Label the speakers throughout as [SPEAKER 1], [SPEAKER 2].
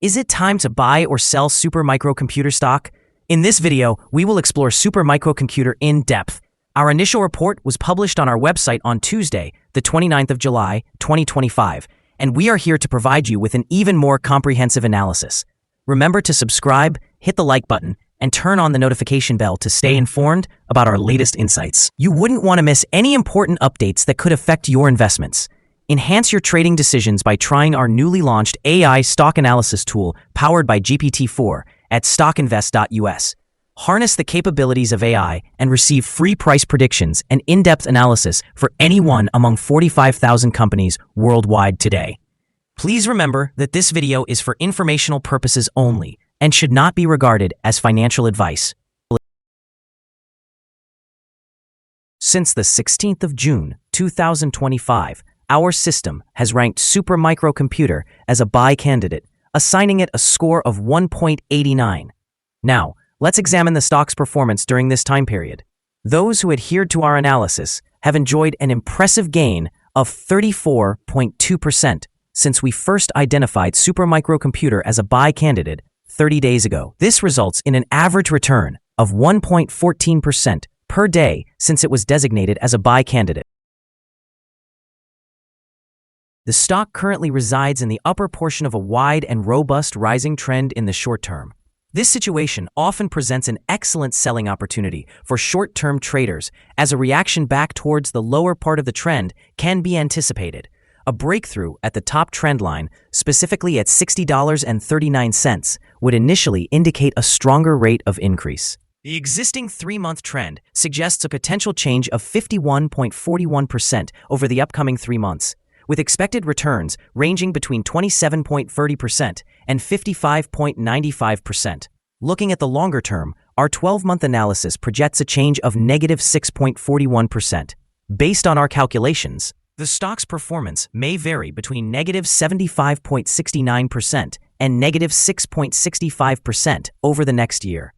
[SPEAKER 1] Is it time to buy or sell supermicrocomputer stock? In this video, we will explore supermicrocomputer in depth. Our initial report was published on our website on Tuesday, the 29th of July, 2025, and we are here to provide you with an even more comprehensive analysis. Remember to subscribe, hit the like button, and turn on the notification bell to stay informed about our latest insights. You wouldn't want to miss any important updates that could affect your investments. Enhance your trading decisions by trying our newly launched AI stock analysis tool powered by GPT-4 at StockInvest.us. Harness the capabilities of AI and receive free price predictions and in-depth analysis for any one among 45,000 companies worldwide today. Please remember that this video is for informational purposes only and should not be regarded as financial advice. Since the 16th of June, 2025, our system has ranked supermicrocomputer as a buy candidate, assigning it a score of 1.89. Now, let's examine the stock's performance during this time period. Those who adhered to our analysis have enjoyed an impressive gain of 34.2% since we first identified supermicrocomputer as a buy candidate 30 days ago. This results in an average return of 1.14% per day since it was designated as a buy candidate. The stock currently resides in the upper portion of a wide and robust rising trend in the short term. This situation often presents an excellent selling opportunity for short-term traders, as a reaction back towards the lower part of the trend can be anticipated. A breakthrough at the top trend line, specifically at $60.39, would initially indicate a stronger rate of increase. The existing 3-month trend suggests a potential change of 51.41% over the upcoming 3 months, with expected returns ranging between 27.30% and 55.95%. Looking at the longer term, our 12-month analysis projects a change of negative 6.41%. Based on our calculations, the stock's performance may vary between negative 75.69% and negative 6.65% over the next year.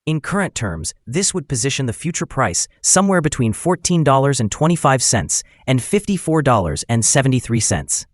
[SPEAKER 1] In current terms, this would position the future price somewhere between $14.25 and $54.73.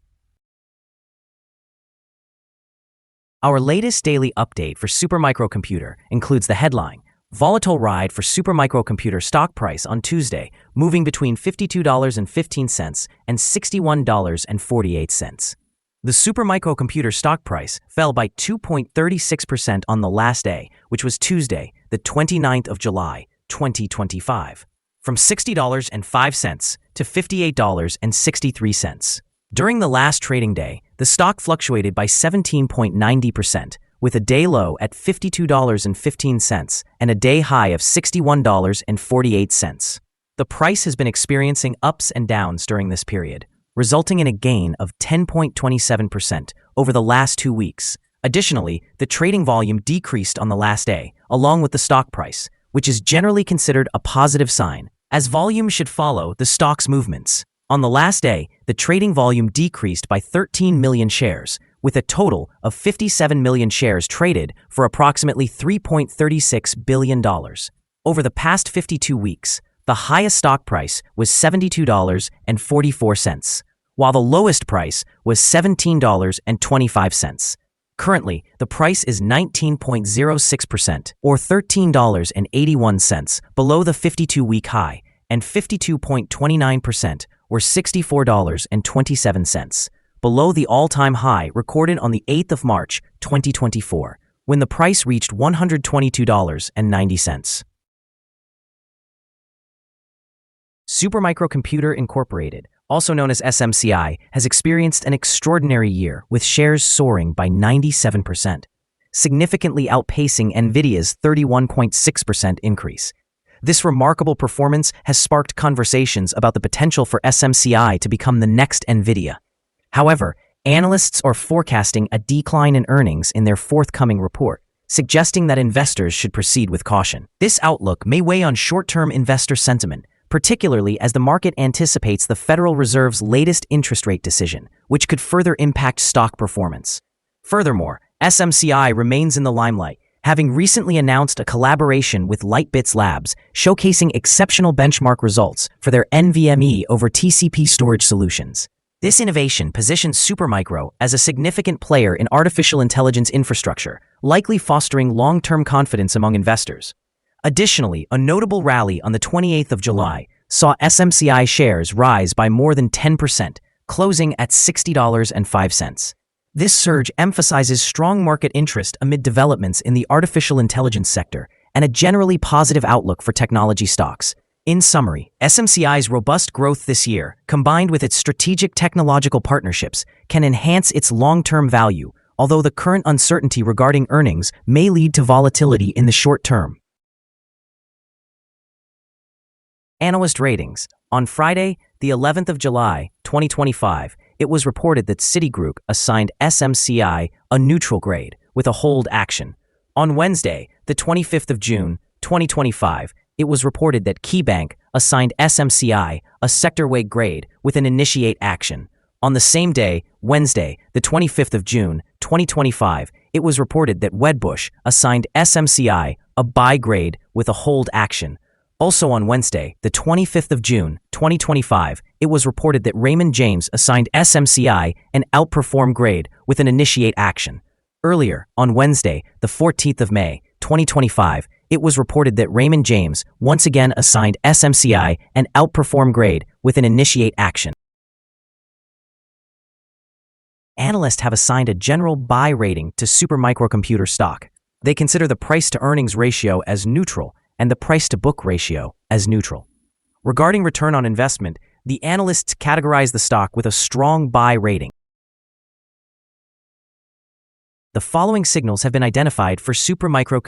[SPEAKER 1] Our latest daily update for supermicrocomputer includes the headline, Volatile Ride for Supermicrocomputer Stock Price on Tuesday, moving between $52.15 and $61.48. The supermicrocomputer stock price fell by 2.36% on the last day, which was Tuesday, the 29th of July, 2025, from $60.05 to $58.63. During the last trading day, the stock fluctuated by 17.90%, with a day low at $52.15 and a day high of $61.48. The price has been experiencing ups and downs during this period, resulting in a gain of 10.27% over the last 2 weeks. Additionally, the trading volume decreased on the last day, along with the stock price, which is generally considered a positive sign, as volume should follow the stock's movements. On the last day, the trading volume decreased by 13 million shares, with a total of 57 million shares traded for approximately $3.36 billion. Over the past 52 weeks, the highest stock price was $72.44, while the lowest price was $17.25. Currently, the price is 19.06% or $13.81 below the 52-week high and 52.29% or $64.27 below the all-time high recorded on the 8th of March, 2024, when the price reached $122.90. Supermicrocomputer Incorporated, also known as SMCI, has experienced an extraordinary year with shares soaring by 97%, significantly outpacing NVIDIA's 31.6% increase. This remarkable performance has sparked conversations about the potential for SMCI to become the next NVIDIA. However, analysts are forecasting a decline in earnings in their forthcoming report, suggesting that investors should proceed with caution. This outlook may weigh on short-term investor sentiment, particularly as the market anticipates the Federal Reserve's latest interest rate decision, which could further impact stock performance. Furthermore, SMCI remains in the limelight, having recently announced a collaboration with Lightbits Labs, showcasing exceptional benchmark results for their NVMe over TCP storage solutions. This innovation positions Supermicro as a significant player in artificial intelligence infrastructure, likely fostering long-term confidence among investors. Additionally, a notable rally on the 28th of July saw SMCI shares rise by more than 10%, closing at $60.05. This surge emphasizes strong market interest amid developments in the artificial intelligence sector and a generally positive outlook for technology stocks. In summary, SMCI's robust growth this year, combined with its strategic technological partnerships, can enhance its long-term value, although the current uncertainty regarding earnings may lead to volatility in the short term. Analyst ratings. On Friday, the 11th of July, 2025, it was reported that Citigroup assigned SMCI a neutral grade with a hold action. On Wednesday, the 25th of June, 2025, it was reported that KeyBank assigned SMCI a sector-weight grade with an initiate action. On the same day, Wednesday, the 25th of June, 2025, it was reported that Wedbush assigned SMCI a buy grade with a hold action. Also on Wednesday, the 25th of June, 2025, it was reported that Raymond James assigned SMCI an outperform grade with an initiate action. Earlier, on Wednesday, the 14th of May, 2025, it was reported that Raymond James once again assigned SMCI an outperform grade with an initiate action. Analysts have assigned a general buy rating to Supermicro stock. They consider the price-to-earnings ratio as neutral and the price-to-book ratio as neutral. Regarding return on investment, the analysts categorize the stock with a strong buy rating. The following signals have been identified for Supermicro.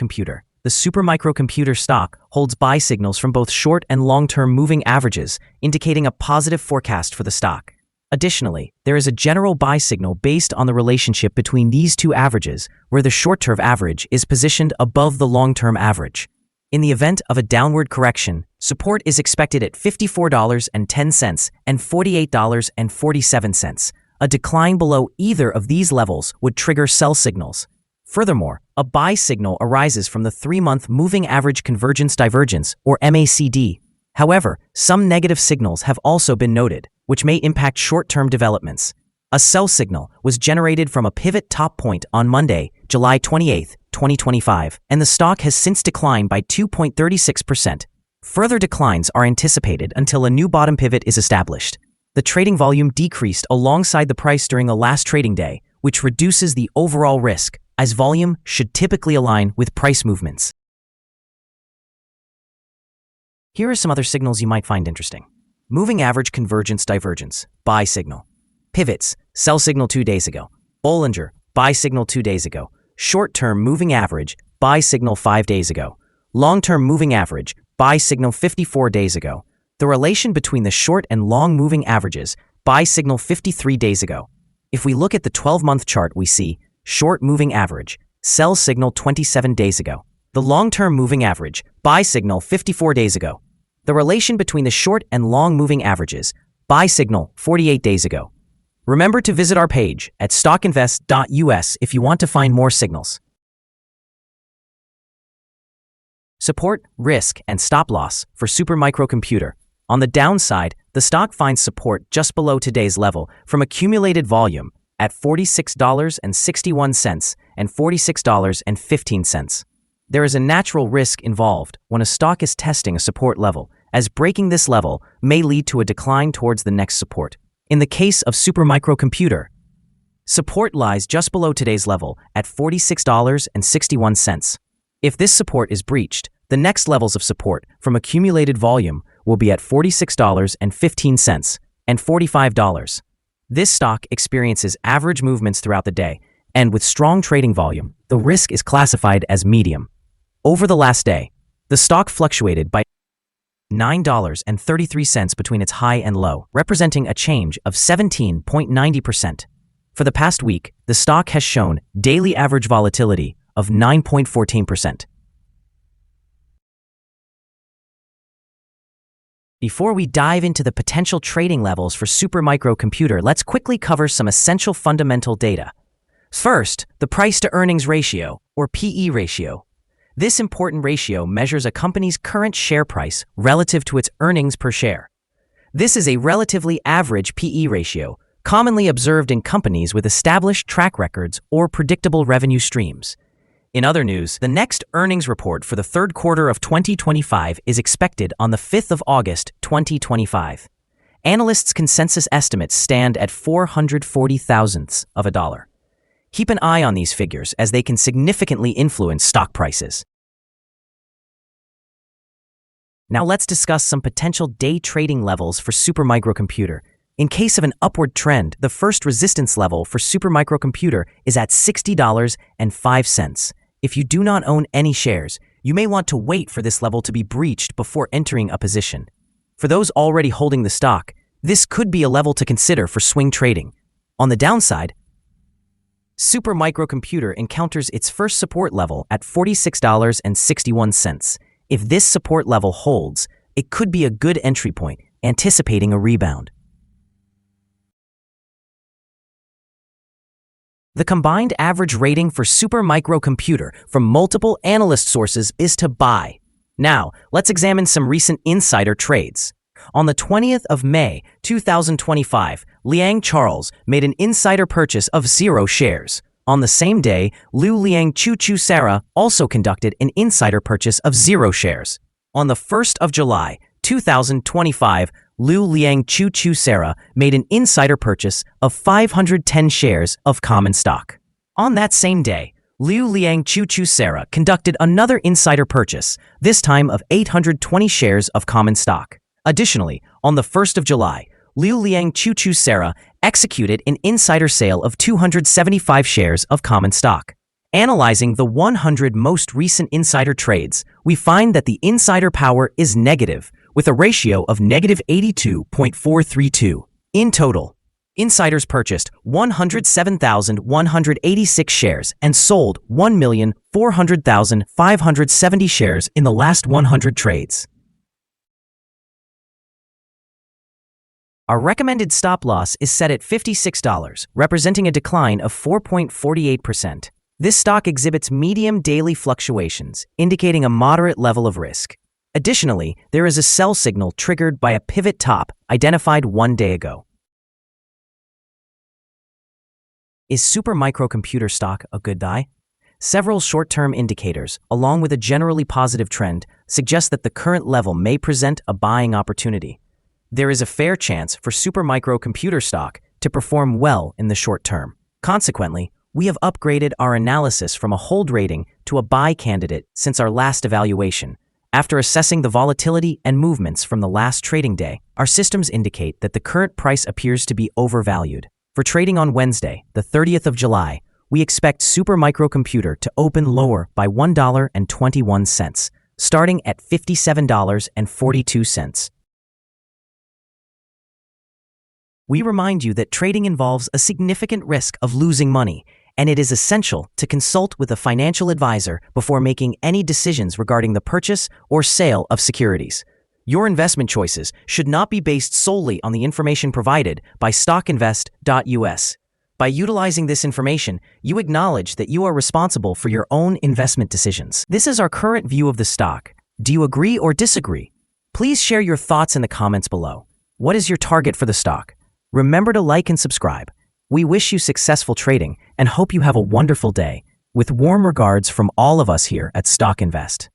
[SPEAKER 1] The Supermicro stock holds buy signals from both short and long-term moving averages, indicating a positive forecast for the stock. Additionally, there is a general buy signal based on the relationship between these two averages, where the short-term average is positioned above the long-term average. In the event of a downward correction, support is expected at $54.10 and $48.47. A decline below either of these levels would trigger sell signals. Furthermore, a buy signal arises from the 3-month Moving Average Convergence Divergence, or MACD. However, some negative signals have also been noted, which may impact short-term developments. A sell signal was generated from a pivot top point on Monday, July 28, 2025, and the stock has since declined by 2.36%. Further declines are anticipated until a new bottom pivot is established. The trading volume decreased alongside the price during the last trading day, which reduces the overall risk, as volume should typically align with price movements. Here are some other signals you might find interesting. Moving Average Convergence Divergence, buy signal. Pivots, sell signal 2 days ago. Bollinger, buy signal 2 days ago. Short-term moving average, buy signal 5 days ago. Long-term moving average, buy signal 54 days ago. The relation between the short and long moving averages, buy signal 53 days ago. If we look at the 12-month chart, we see short moving average, sell signal 27 days ago. The long-term moving average, buy signal 54 days ago. The relation between the short and long moving averages, buy signal 48 days ago. Remember to visit our page at StockInvest.us if you want to find more signals. Support, risk, and stop loss for Supermicro. On the downside, the stock finds support just below today's level from accumulated volume at $46.61 and $46.15. There is a natural risk involved when a stock is testing a support level, as breaking this level may lead to a decline towards the next support. In the case of Supermicro, support lies just below today's level at $46.61. If this support is breached, the next levels of support from accumulated volume will be at $46.15 and $45. This stock experiences average movements throughout the day, and with strong trading volume, the risk is classified as medium. Over the last day, the stock fluctuated by $9.33 between its high and low, representing a change of 17.90%. For the past week, the stock has shown daily average volatility of 9.14%. Before we dive into the potential trading levels for Supermicro, let's quickly cover some essential fundamental data. First, the price-to-earnings ratio, or PE ratio. This important ratio measures a company's current share price relative to its earnings per share. This is a relatively average PE ratio, commonly observed in companies with established track records or predictable revenue streams. In other news, the next earnings report for the third quarter of 2025 is expected on the 5th of August, 2025. Analysts' consensus estimates stand at 440 thousandths of a dollar. Keep an eye on these figures as they can significantly influence stock prices. Now let's discuss some potential day trading levels for Supermicrocomputer. In case of an upward trend, the first resistance level for Supermicrocomputer is at $60.05. If you do not own any shares, you may want to wait for this level to be breached before entering a position. For those already holding the stock, this could be a level to consider for swing trading. On the downside, Supermicrocomputer encounters its first support level at $46.61. If this support level holds, it could be a good entry point, anticipating a rebound. The combined average rating for Supermicrocomputer from multiple analyst sources is to buy. Now, let's examine some recent insider trades. On the 20th of May, 2025, Liang Charles made an insider purchase of 0 shares. On the same day, Liu Liang Chu Sarah also conducted an insider purchase of 0 shares. On the 1st of July, 2025, Liu Liang Chu Sarah made an insider purchase of 510 shares of common stock. On that same day, Liu Liang Chu Sarah conducted another insider purchase, this time of 820 shares of common stock. Additionally, on the 1st of July, Liu Liang Chu Sarah executed an insider sale of 275 shares of common stock. Analyzing the 100 most recent insider trades, we find that the insider power is negative, with a ratio of negative 82.432. In total, insiders purchased 107,186 shares and sold 1,400,570 shares in the last 100 trades. Our recommended stop loss is set at $56, representing a decline of 4.48%. This stock exhibits medium daily fluctuations, indicating a moderate level of risk. Additionally, there is a sell signal triggered by a pivot top identified 1 day ago. Is Supermicrocomputer stock a good buy? Several short-term indicators, along with a generally positive trend, suggest that the current level may present a buying opportunity. There is a fair chance for Supermicrocomputer stock to perform well in the short term. Consequently, we have upgraded our analysis from a hold rating to a buy candidate since our last evaluation. After assessing the volatility and movements from the last trading day, our systems indicate that the current price appears to be overvalued. For trading on Wednesday, the 30th of July, we expect Supermicrocomputer to open lower by $1.21, starting at $57.42. We remind you that trading involves a significant risk of losing money, and it is essential to consult with a financial advisor before making any decisions regarding the purchase or sale of securities. Your investment choices should not be based solely on the information provided by StockInvest.us. By utilizing this information, you acknowledge that you are responsible for your own investment decisions. This is our current view of the stock. Do you agree or disagree? Please share your thoughts in the comments below. What is your target for the stock? Remember to like and subscribe. We wish you successful trading and hope you have a wonderful day. With warm regards from all of us here at Stock Invest.